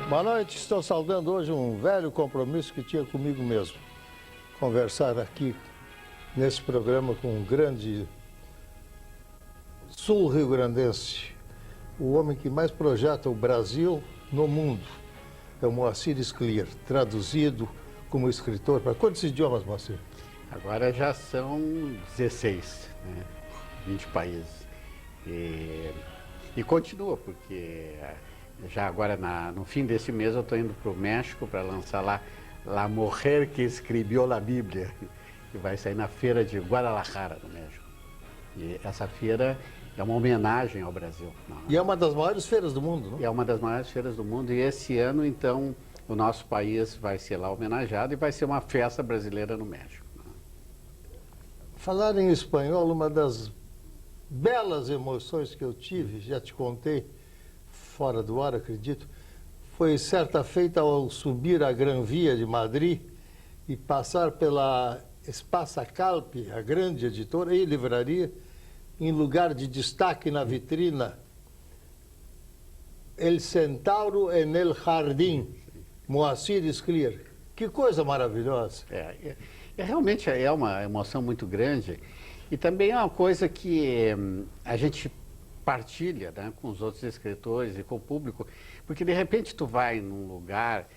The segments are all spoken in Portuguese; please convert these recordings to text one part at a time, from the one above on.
Boa noite, estou saudando hoje um velho compromisso que tinha comigo mesmo. Conversar aqui nesse programa com um grande sul-rio-grandense, o homem que mais projeta o Brasil no mundo. É o Moacir Scliar, traduzido como escritor para quantos idiomas, Moacir? Agora já são 16, né? 20 países. E continua, porque já agora no fim desse mês eu estou indo para o México para lançar lá La Mujer que Escribió la Bíblia, que vai sair na feira de Guadalajara, no México. E essa feira é uma homenagem ao Brasil. E é uma das maiores feiras do mundo, não? É uma das maiores feiras do mundo, e esse ano, então, o nosso país vai ser lá homenageado e vai ser uma festa brasileira no México. Falar em espanhol, uma das belas emoções que eu tive, já te contei, fora do ar, acredito, foi certa feita ao subir a Gran Via de Madrid e passar pela Espasa Calpe, a grande editora e livraria, em lugar de destaque na vitrina, El Centauro en el Jardín, Moacir Scliar. Que coisa maravilhosa. Realmente é uma emoção muito grande e também é uma coisa que a gente partilha, né, com os outros escritores e com o público, porque de repente tu vai num lugar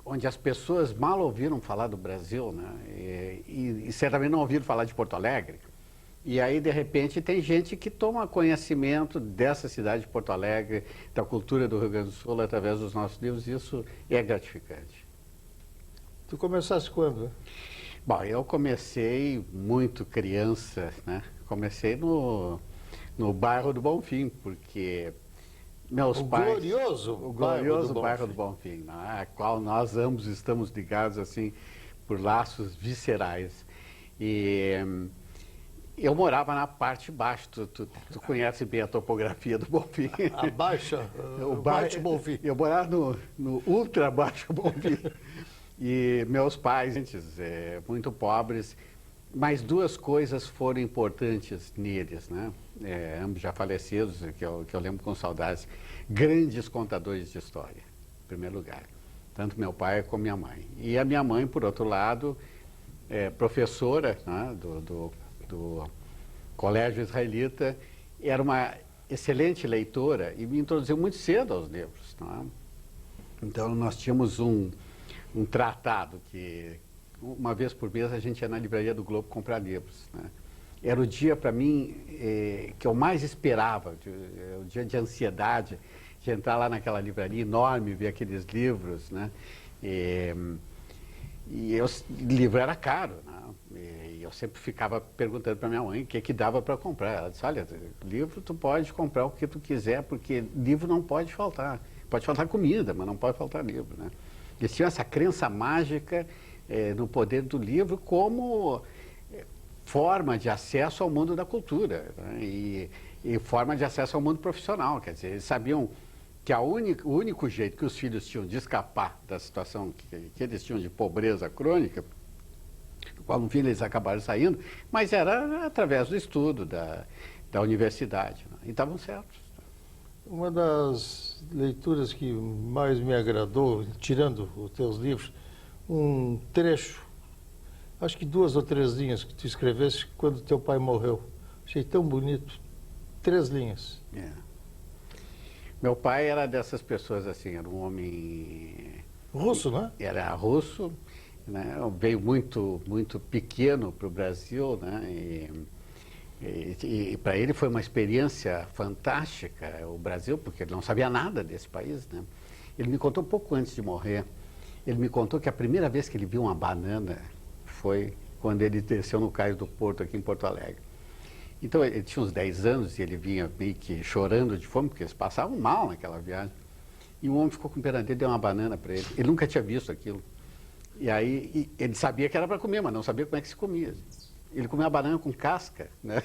onde as pessoas mal ouviram falar do Brasil, né, e certamente não ouviram falar de Porto Alegre, e aí de repente tem gente que toma conhecimento dessa cidade de Porto Alegre, da cultura do Rio Grande do Sul através dos nossos livros, e isso é gratificante. Tu começaste quando, né? Bom, eu comecei muito criança, né, comecei no bairro do Bonfim, porque meus pais... O glorioso bairro do Bonfim, né, a qual nós ambos estamos ligados, assim, por laços viscerais. E eu morava na parte de baixo, tu conhece bem a topografia do Bonfim. A baixa, o baixo Bonfim. Eu morava no ultra baixo Bonfim. E meus pais, muito pobres, mas duas coisas foram importantes neles, né? Ambos já falecidos, que eu lembro com saudades, grandes contadores de história, em primeiro lugar. Tanto meu pai como minha mãe. E a minha mãe, por outro lado, professora, né, do Colégio Israelita, era uma excelente leitora e me introduziu muito cedo aos livros. Né? Então nós tínhamos um tratado que uma vez por mês a gente ia na livraria do Globo comprar livros. Né? Era o dia, para mim, que eu mais esperava, o dia de ansiedade, de entrar lá naquela livraria enorme, ver aqueles livros, né? Livro era caro, né? E eu sempre ficava perguntando para minha mãe o que dava para comprar. Ela disse, olha, livro tu pode comprar o que tu quiser, porque livro não pode faltar. Pode faltar comida, mas não pode faltar livro, né? Eles tinham essa crença mágica no poder do livro como forma de acesso ao mundo da cultura, né? E forma de acesso ao mundo profissional. Quer dizer, eles sabiam que o único jeito que os filhos tinham de escapar da situação que eles tinham de pobreza crônica, do qual no fim eles acabaram saindo, mas era através do estudo da universidade, né? E estavam certos. Uma das leituras que mais me agradou, tirando os teus livros, um trecho, acho que 2 ou 3 linhas que tu escreveste quando teu pai morreu. Achei tão bonito. 3 linhas. Meu pai era dessas pessoas assim, era um homem... Russo, né? Era russo, né? Veio muito pequeno para o Brasil, né? E para ele foi uma experiência fantástica, o Brasil, porque ele não sabia nada desse país, né? Ele me contou pouco antes de morrer, ele me contou que a primeira vez que ele viu uma banana foi quando ele desceu no cais do Porto, aqui em Porto Alegre. Então ele tinha uns 10 anos e ele vinha meio que chorando de fome, porque eles passavam mal naquela viagem. E um homem ficou com pena dele, deu uma banana para ele. Ele nunca tinha visto aquilo. E aí ele sabia que era para comer, mas não sabia como é que se comia. Ele comia a banana com casca, né?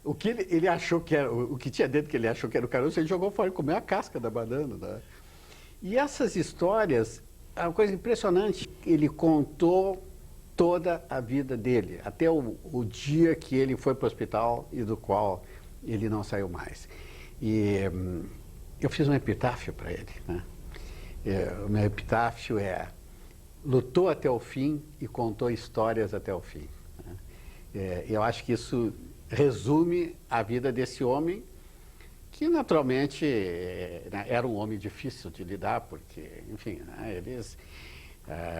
O que ele achou que era, o que tinha dentro que ele achou que era o caroço, ele jogou fora e comeu a casca da banana, né? E essas histórias, é uma coisa impressionante. Ele contou toda a vida dele, até o dia que ele foi para o hospital e do qual ele não saiu mais. E eu fiz um epitáfio para ele, né? O meu epitáfio é: lutou até o fim e contou histórias até o fim, né? Eu acho que isso resume a vida desse homem, que naturalmente né, era um homem difícil de lidar, porque, enfim, né, eles,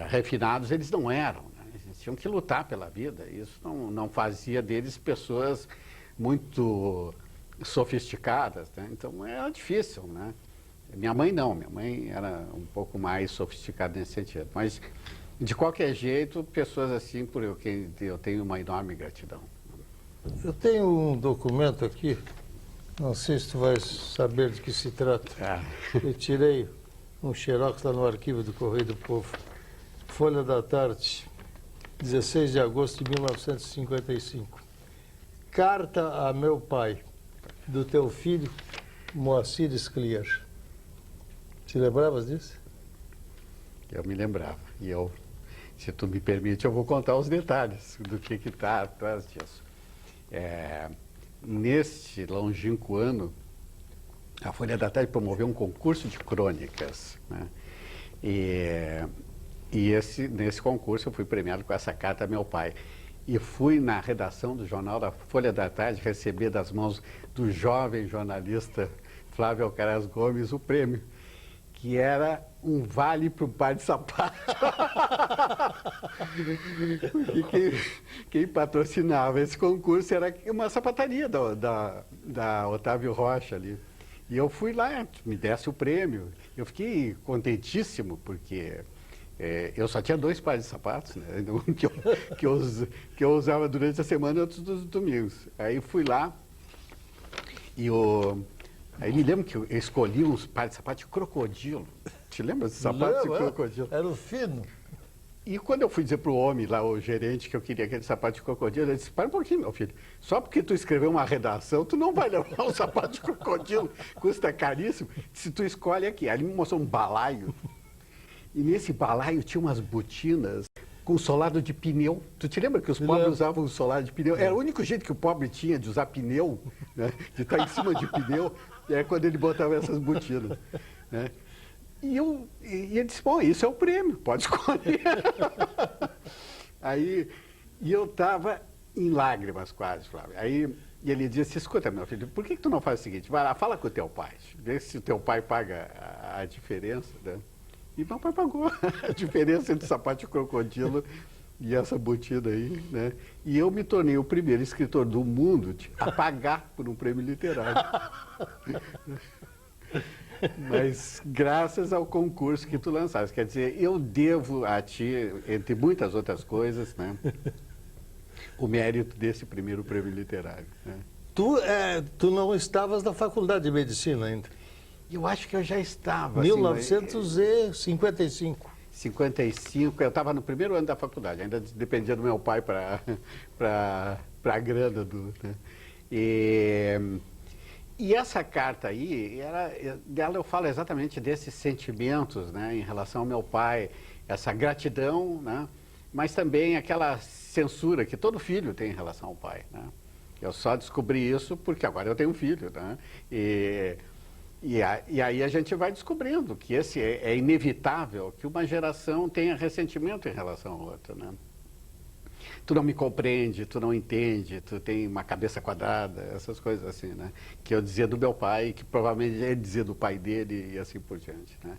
refinados eles não eram, né? Eles tinham que lutar pela vida. Isso não fazia deles pessoas muito sofisticadas, né? Então era difícil, né? Minha mãe não, minha mãe era um pouco mais sofisticada nesse sentido. Mas, de qualquer jeito, pessoas assim, por eu tenho uma enorme gratidão. Eu tenho um documento aqui, não sei se tu vais saber de que se trata. Eu tirei um xerox lá no arquivo do Correio do Povo. Folha da Tarde, 16 de agosto de 1955. Carta a meu pai, do teu filho, Moacir Scliar. Te lembravas disso? Eu me lembrava. E eu, se tu me permite, eu vou contar os detalhes do que está atrás disso. Neste longínquo ano, a Folha da Tarde promoveu um concurso de crônicas, né? Nesse concurso eu fui premiado com essa carta a meu pai. E fui na redação do jornal da Folha da Tarde receber das mãos do jovem jornalista Flávio Alcaraz Gomes o prêmio, que era um vale para um par de sapatos. Porque quem patrocinava esse concurso era uma sapataria da Otávio Rocha ali. E eu fui lá, me desse o prêmio. Eu fiquei contentíssimo, porque eu só tinha 2 pares de sapatos, né, que eu usava durante a semana e outros dos domingos. Aí fui lá e aí me lembro que eu escolhi uns pares de sapatos de crocodilo. Te lembra desses sapatos de crocodilo? Era o fino. E quando eu fui dizer para o homem lá, o gerente, que eu queria aquele sapato de crocodilo, ele disse: para um pouquinho, meu filho, só porque tu escreveu uma redação, tu não vai levar um sapato de crocodilo, custa caríssimo, se tu escolhe aqui. Aí ele me mostrou um balaio, e nesse balaio tinha umas botinas com solado de pneu. Tu te lembra que os pobres usavam solado de pneu? Era o único jeito que o pobre tinha de usar pneu, né? De estar em cima de pneu, quando ele botava essas botinas, né? E ele disse: bom, isso é o prêmio, pode escolher. E eu estava em lágrimas quase, Flávio. Aí ele disse: escuta, meu filho, por que tu não faz o seguinte? Vai lá, fala com o teu pai, vê se o teu pai paga a diferença, né? E meu pai pagou a diferença entre o sapato de crocodilo e essa botina aí, né? E eu me tornei o primeiro escritor do mundo a pagar por um prêmio literário. Mas graças ao concurso que tu lançaste. Quer dizer, eu devo a ti, entre muitas outras coisas, né, o mérito desse primeiro prêmio literário, né? Tu não estavas na faculdade de medicina ainda? Eu acho que eu já estava. 1955. 55, eu estava no primeiro ano da faculdade, ainda dependia do meu pai para a grana né? E essa carta aí, dela eu falo exatamente desses sentimentos, né, em relação ao meu pai, essa gratidão, né, mas também aquela censura que todo filho tem em relação ao pai, né? Eu só descobri isso porque agora eu tenho um filho, né? E aí a gente vai descobrindo que esse é inevitável que uma geração tenha ressentimento em relação à outra, né? Tu não me compreende, tu não entende, tu tem uma cabeça quadrada, essas coisas assim, né? Que eu dizia do meu pai, que provavelmente ele dizia do pai dele e assim por diante, né?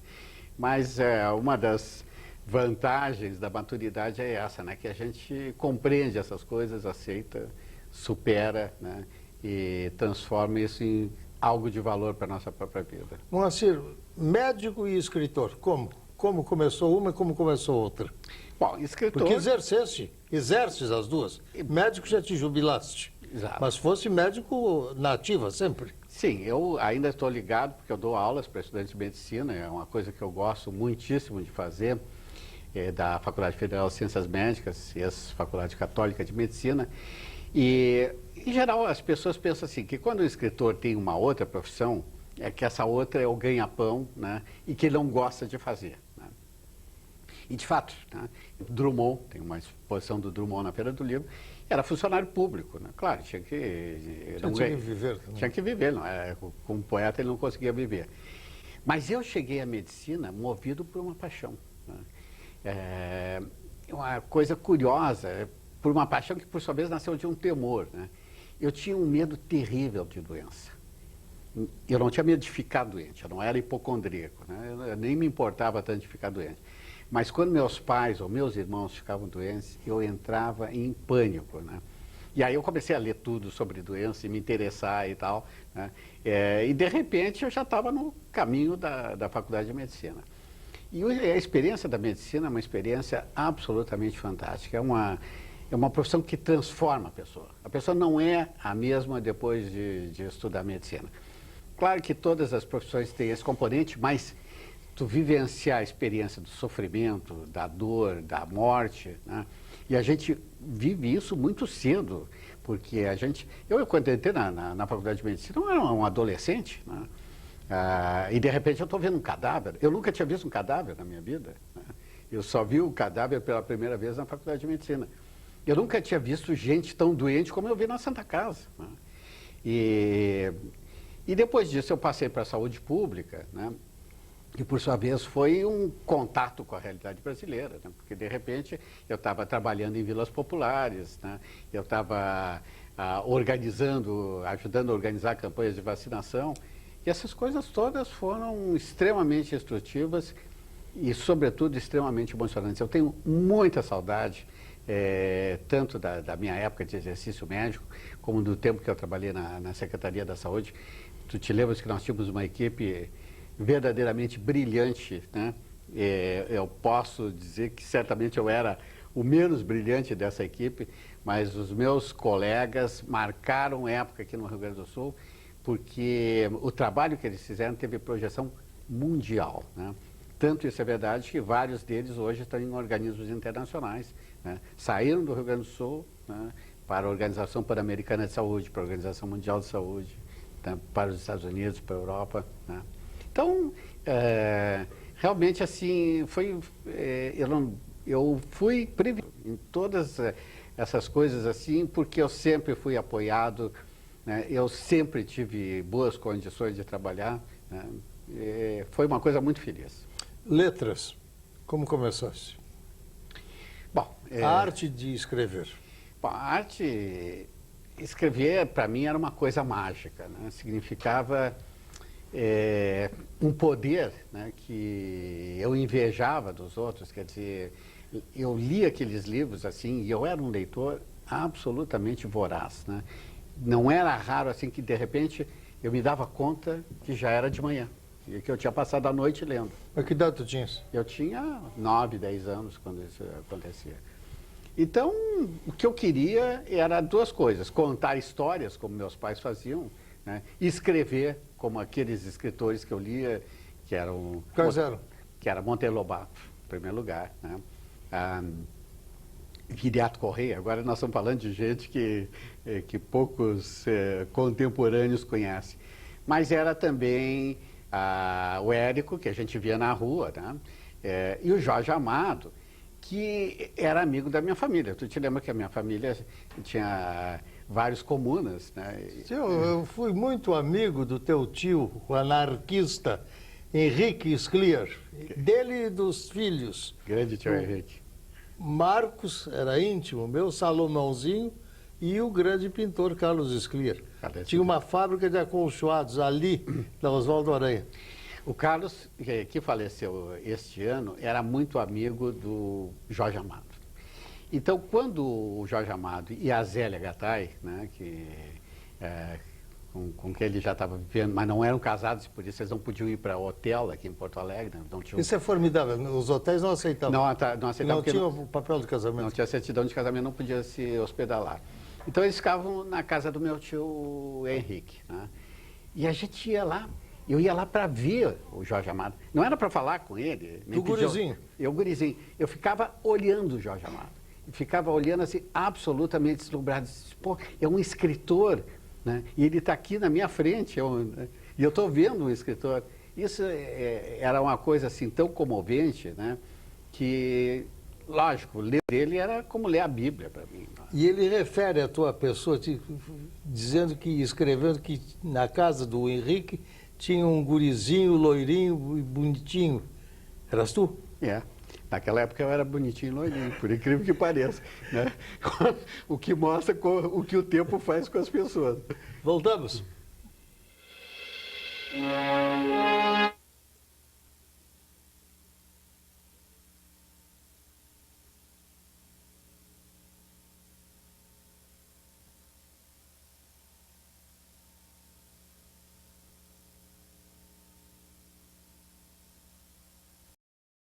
Mas uma das vantagens da maturidade é essa, né? Que a gente compreende essas coisas, aceita, supera, né? E transforma isso em algo de valor para a nossa própria vida. Moacir, médico e escritor, como? Como começou uma e como começou outra? Bom, escritor... Porque exerces as duas. Médico já te jubilaste. Exato. Mas fosse médico na ativa sempre. Sim, eu ainda estou ligado, porque eu dou aulas para estudantes de medicina, é uma coisa que eu gosto muitíssimo de fazer, da Faculdade Federal de Ciências Médicas, ex-Faculdade Católica de Medicina. E, em geral, as pessoas pensam assim, que quando o escritor tem uma outra profissão, é que essa outra é o ganha-pão, né, e que ele não gosta de fazer, né? E, de fato, né, Drummond, tem uma exposição do Drummond na Feira do Livro, era funcionário público, né? Claro, tinha que viver também. Tinha que viver, não é? Como poeta ele não conseguia viver. Mas eu cheguei à medicina movido por uma paixão, né? Uma coisa curiosa, por uma paixão que, por sua vez, nasceu de um temor, né? Eu tinha um medo terrível de doença. Eu não tinha medo de ficar doente, eu não era hipocondríaco, né? Eu nem me importava tanto de ficar doente. Mas quando meus pais ou meus irmãos ficavam doentes, eu entrava em pânico, né? E aí eu comecei a ler tudo sobre doença e me interessar e tal, né? E de repente eu já estava no caminho da faculdade de medicina. E a experiência da medicina é uma experiência absolutamente fantástica. É uma profissão que transforma a pessoa. A pessoa não é a mesma depois de estudar medicina. Claro que todas as profissões têm esse componente, mas tu vivenciar a experiência do sofrimento, da dor, da morte, né? E a gente vive isso muito cedo, porque eu quando entrei na faculdade de medicina, eu era um adolescente, né? E de repente eu estou vendo um cadáver. Eu nunca tinha visto um cadáver na minha vida, né? Eu só vi o cadáver pela primeira vez na faculdade de medicina. Eu nunca tinha visto gente tão doente como eu vi na Santa Casa, né? E depois disso eu passei para a saúde pública, né? Que por sua vez foi um contato com a realidade brasileira, né? Porque de repente eu estava trabalhando em vilas populares, né? Eu estava ajudando a organizar campanhas de vacinação, e essas coisas todas foram extremamente instrutivas e, sobretudo, extremamente emocionantes. Eu tenho muita saudade, tanto da minha época de exercício médico, como do tempo que eu trabalhei na Secretaria da Saúde. Tu te lembras que nós tínhamos uma equipe verdadeiramente brilhante, né? Eu posso dizer que certamente eu era o menos brilhante dessa equipe, mas os meus colegas marcaram época aqui no Rio Grande do Sul, porque o trabalho que eles fizeram teve projeção mundial, né? Tanto isso é verdade que vários deles hoje estão em organismos internacionais, né? Saíram do Rio Grande do Sul, né, para a Organização Pan-Americana de Saúde, para a Organização Mundial de Saúde, né, para os Estados Unidos, para a Europa, né? Então, realmente assim, eu fui privilegiado em todas essas coisas assim, porque eu sempre fui apoiado, né? Eu sempre tive boas condições de trabalhar, né? Foi uma coisa muito feliz. Letras, como começaste? Bom, a arte de escrever. Bom, a arte, escrever para mim era uma coisa mágica, né? Significava um poder, né, que eu invejava dos outros. Quer dizer, eu lia aqueles livros assim, e eu era um leitor absolutamente voraz, né? Não era raro assim que de repente eu me dava conta que já era de manhã e que eu tinha passado a noite lendo. Mas que idade tu tinhas? Eu tinha 9, 10 anos quando isso acontecia. Então, o que eu queria era duas coisas: contar histórias, como meus pais faziam, né? E escrever, como aqueles escritores que eu lia, que eram... Quais eram? Que era Monteiro Lobato, em primeiro lugar, né? Viriato Correia. Agora nós estamos falando de gente que poucos contemporâneos conhecem. Mas era também o Érico, que a gente via na rua, né? E o Jorge Amado, que era amigo da minha família. Tu te lembra que a minha família tinha vários comunas, né? Eu fui muito amigo do teu tio, o anarquista Henrique Scliar, dele e dos filhos. Grande tio Henrique. Marcos era íntimo meu, Salomãozinho, e o grande pintor Carlos Scliar. Tinha uma fábrica de acolchoados ali, na Oswaldo Aranha. O Carlos, que faleceu este ano, era muito amigo do Jorge Amado. Então, quando o Jorge Amado e a Zélia Gattai, né, com quem ele já estava vivendo, mas não eram casados, por isso eles não podiam ir para hotel aqui em Porto Alegre. Não tinham... Isso é formidável, os hotéis não aceitavam. Não aceitavam. Não tinha o papel de casamento. Não tinha certidão de casamento, não podia se hospedar lá. Então eles ficavam na casa do meu tio Henrique, né? E a gente ia lá. Eu ia lá para ver o Jorge Amado. Não era para falar com ele. O gurizinho? Eu, gurizinho. Eu ficava olhando o Jorge Amado. Ficava olhando assim, absolutamente deslumbrado. Pô, é um escritor, né? E ele está aqui na minha frente. E eu estou vendo um escritor. Isso era uma coisa assim tão comovente, né? que, lógico, ler dele era como ler a Bíblia para mim. E ele refere a tua pessoa, dizendo que, escrevendo que na casa do Henrique tinha um gurizinho, loirinho e bonitinho. Eras tu? É. Naquela época eu era bonitinho e loirinho, por incrível que pareça. Né? O que mostra o que o tempo faz com as pessoas. Voltamos.